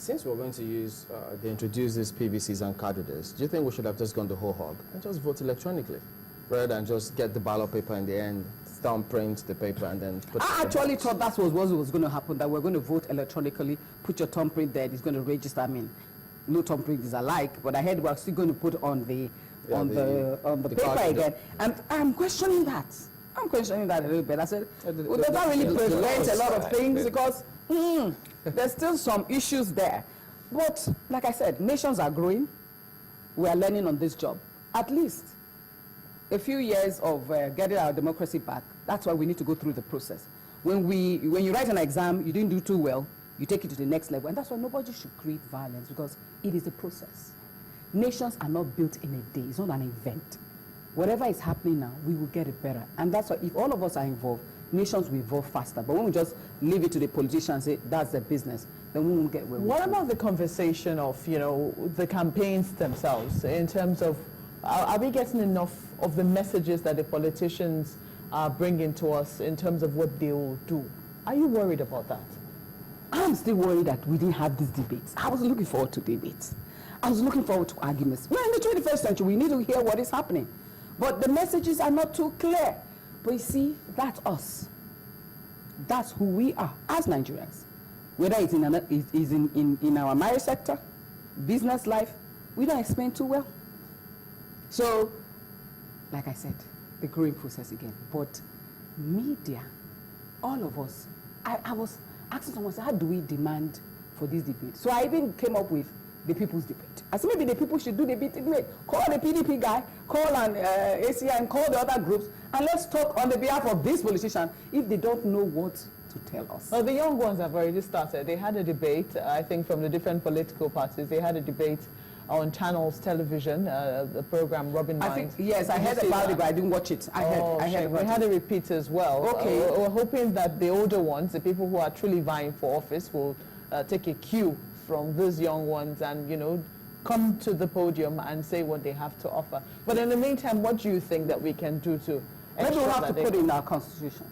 since we're going to use, they introduce these PVCs and card readers, do you think we should have just gone the whole hog and just vote electronically, rather than just get the ballot paper in the end, thumbprint the paper, and then put I actually thought that was what was going to happen, that we're going to vote electronically, put your thumbprint there, it's going to register. I mean, no thumbprint is alike, but I heard we're still going to put on the paper again. And I'm questioning that. I'm questioning that a little bit. I said, well, does that really prevent a lot of things? Because there's still some issues there. But like I said, nations are growing. We are learning on this job. At least a few years of getting our democracy back. That's why we need to go through the process. When you write an exam, you didn't do too well, you take it to the next level. And that's why nobody should create violence, because it is a process. Nations are not built in a day. It's not an event. Whatever is happening now, we will get it better. And that's why if all of us are involved, nations will evolve faster. But when we just leave it to the politicians and say that's their business, then we won't get where we What about the conversation of, you know, the campaigns themselves, in terms of, are we getting enough of the messages that the politicians are bringing to us in terms of what they will do? Are you worried about that? I'm still worried that we didn't have these debates. I was looking forward to debates. I was looking forward to arguments. We're in the 21st century. We need to hear what is happening. But the messages are not too clear. But you see, that's us. That's who we are as Nigerians. Whether it's in our marriage sector, business life, we don't explain too well. So, like I said, the growing process again. But media, all of us, I was asking someone, how do we demand for this debate? So I even came up with the people's debate. I said maybe the people should do the debate. Call the PDP guy, call an ACI, and call the other groups, and let's talk on the behalf of these politicians if they don't know what to tell us. Well, the young ones have already started. They had a debate, I think, from the different political parties. They had a debate on Channels Television, the program Robin Minds. Yes, I heard about it, but I didn't watch it. I heard we had a repeat as well. Okay. We're hoping that the older ones, the people who are truly vying for office, will take a cue from these young ones and, you know, come to the podium and say what they have to offer. But in the meantime, what do you think that we can do to maybe we'll have to put it in our constitution.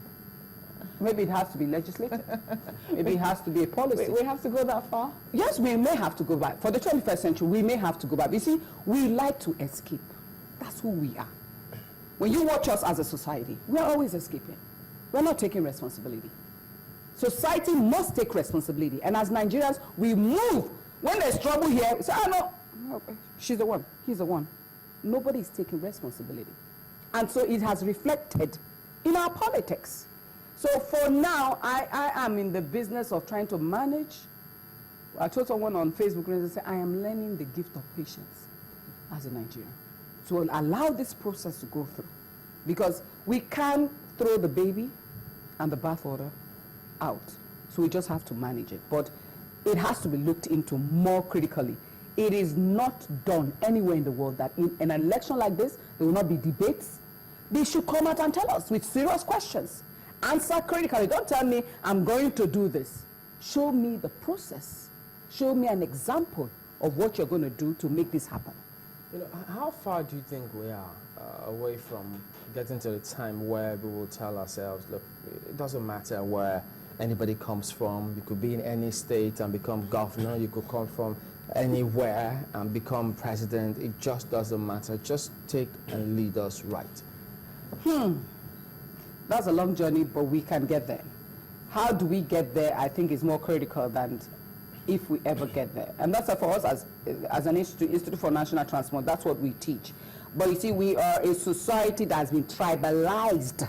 Maybe it has to be legislated. Maybe it has to be a policy. We have to go that far? Yes, we may have to go back. For the 21st century, we may have to go back. You see, we like to escape. That's who we are. When you watch us as a society, we're always escaping. We're not taking responsibility. Society must take responsibility. And as Nigerians, we move. When there's trouble here, we say, oh, no, she's the one, he's the one. Nobody is taking responsibility. And so it has reflected in our politics. So for now, I am in the business of trying to manage. I told someone on Facebook, and said, I am learning the gift of patience as a Nigerian. So allow this process to go through. Because we can't throw the baby and the bathwater out. So we just have to manage it. But it has to be looked into more critically. It is not done anywhere in the world that in an election like this, there will not be debates. They should come out and tell us with serious questions. Answer critically. Don't tell me I'm going to do this. Show me the process. Show me an example of what you're going to do to make this happen. You know, how far do you think we are away from getting to the time where we will tell ourselves, look, it doesn't matter where anybody comes from. You could be in any state and become governor. You could come from anywhere and become president. It just doesn't matter. Just take and lead us right. That's a long journey, but we can get there. How do we get there, I think, is more critical than if we ever get there. And that's for us as an Institute for National Transformation, that's what we teach. But you see, we are a society that has been tribalized.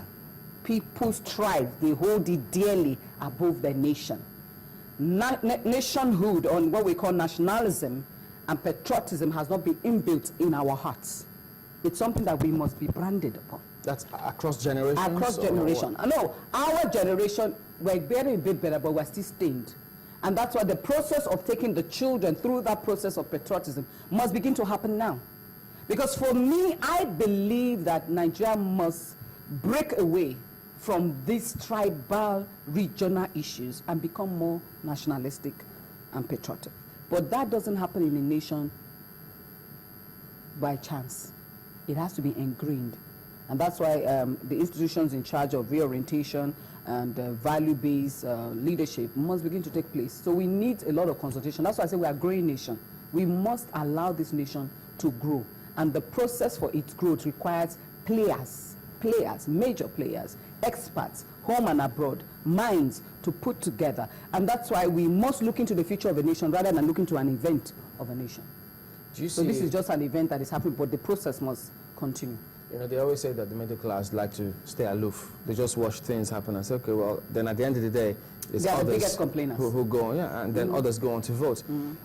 People's tribes, they hold it dearly above their nation. Nationhood, or what we call nationalism and patriotism, has not been inbuilt in our hearts. It's something that we must be branded upon. That's across generations? Across generation. No, our generation, we're getting a bit better, but we're still stained. And that's why the process of taking the children through that process of patriotism must begin to happen now. Because for me, I believe that Nigeria must break away from these tribal, regional issues and become more nationalistic and patriotic. But that doesn't happen in a nation by chance. It has to be ingrained. And that's why the institutions in charge of reorientation and value-based leadership must begin to take place. So we need a lot of consultation. That's why I say we are a growing nation. We must allow this nation to grow. And the process for its growth requires players, major players, experts, home and abroad, minds to put together. And that's why we must look into the future of a nation rather than look into an event of a nation. So this is just an event that is happening, but the process must continue. You know, they always say that the middle class like to stay aloof. They just watch things happen and say, okay, well, then at the end of the day, it's They are the others biggest complainers. who go, and then others go on to vote.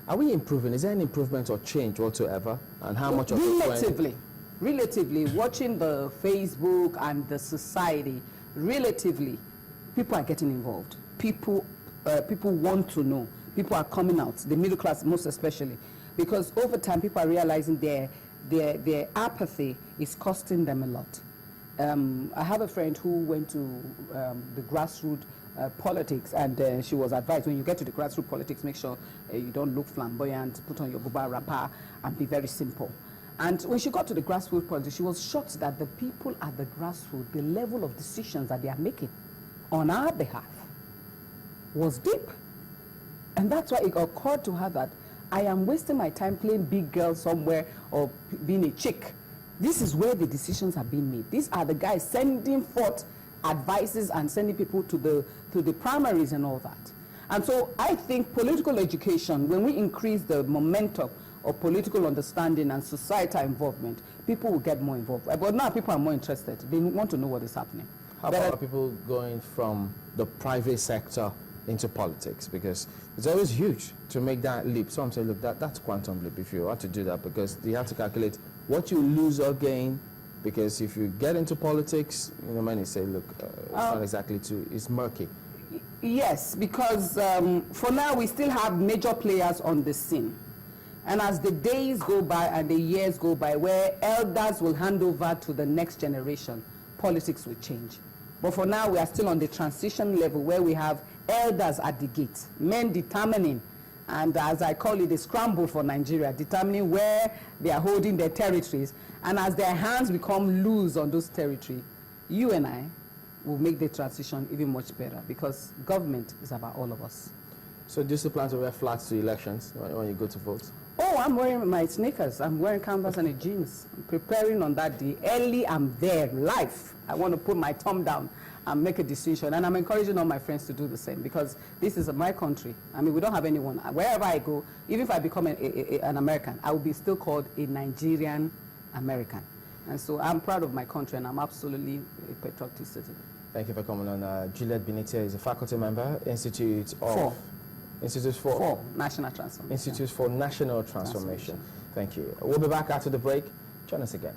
Are we improving? Is there any improvement or change whatsoever? And how much of it? Relatively, watching the Facebook and the society, relatively, people are getting involved. People want to know. People are coming out, the middle class most especially, because over time people are realizing their apathy is costing them a lot. I have a friend who went to the grassroots politics, and she was advised, when you get to the grassroots politics, make sure you don't look flamboyant, put on your buba wrapper, and be very simple. And when she got to the grassroots politics, she was shocked that the people at the grassroots, the level of decisions that they are making on our behalf was deep. And that's why it occurred to her that I am wasting my time playing big girl somewhere or being a chick. This is where the decisions are being made. These are the guys sending forth advices and sending people to the primaries and all that. And so I think political education, when we increase the momentum of political understanding and societal involvement, people will get more involved. But now people are more interested. They want to know what is happening. How about people going from the private sector into politics? Because it's always huge to make that leap. Some say, look, that's quantum leap if you want to do that, because you have to calculate what you lose or gain. Because if you get into politics, you know, many say, look, it's not exactly it's murky. Yes, because for now we still have major players on the scene. And as the days go by and the years go by, where elders will hand over to the next generation, politics will change. But for now, we are still on the transition level where we have elders at the gate, men determining, and as I call it, the scramble for Nigeria, determining where they are holding their territories. And as their hands become loose on those territories, you and I will make the transition even much better, because government is about all of us. So do you still plan to wear flats to elections when you go to vote? Oh, I'm wearing my sneakers. I'm wearing canvas and a jeans. I'm preparing on that day. Early, I'm there, live. I want to put my thumb down and make a decision. And I'm encouraging all my friends to do the same, because this is my country. I mean, we don't have anyone. Wherever I go, even if I become an American, I will be still called a Nigerian American. And so I'm proud of my country, and I'm absolutely a patriotic citizen. Thank you for coming on. Juliet Binitie is a faculty member, Institute for National Transformation. Institute for National Transformation. Thank you. We'll be back after the break. Join us again.